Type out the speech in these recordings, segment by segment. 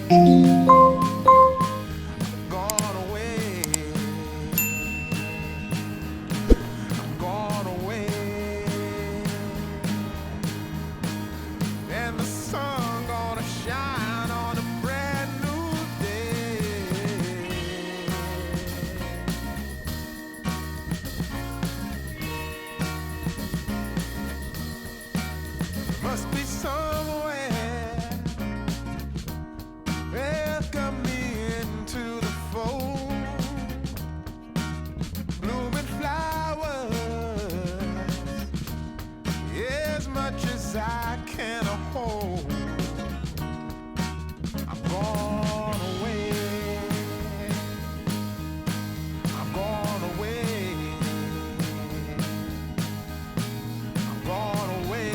Gone away. I'm gone away. And the sun gonna shine on a brand new day. Must be somewhere welcome me into the fold. Blooming flowers, as much as I can hold. I'm gone away. I'm gone away. I'm gone away.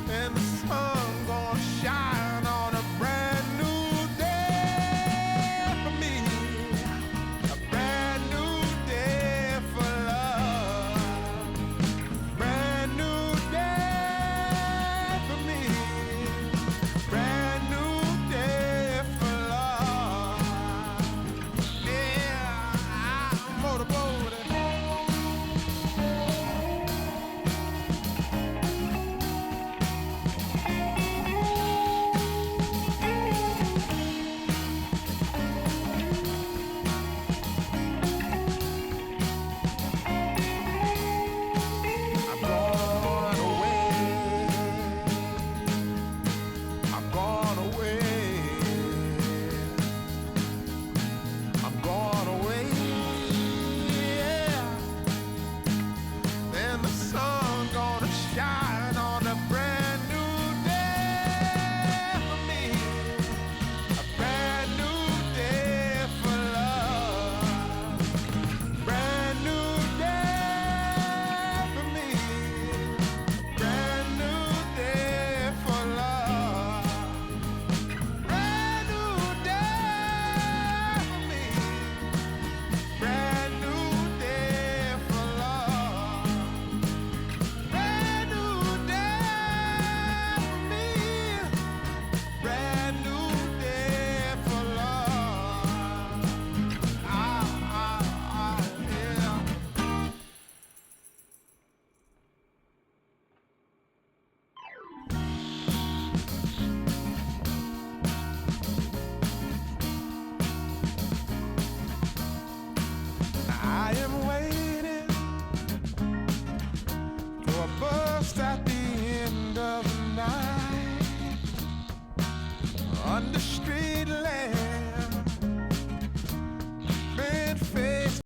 And the sun gonna shine on a brand new day for me. A brand new day for love. Brand new day for me. Brand new day for love. Yeah, I'm motorboating. I'm gone away. I'm gone away. I'm gone away. Yeah. Then the sun gonna shine on a brand new day for me. A brand new day for love. Brand new day for me. Brand new day for love. Brand new day for me. Brand new day for love. Brand new day for me. Brand new day for love. Yeah. I am waiting for a bus at the end of the night. Under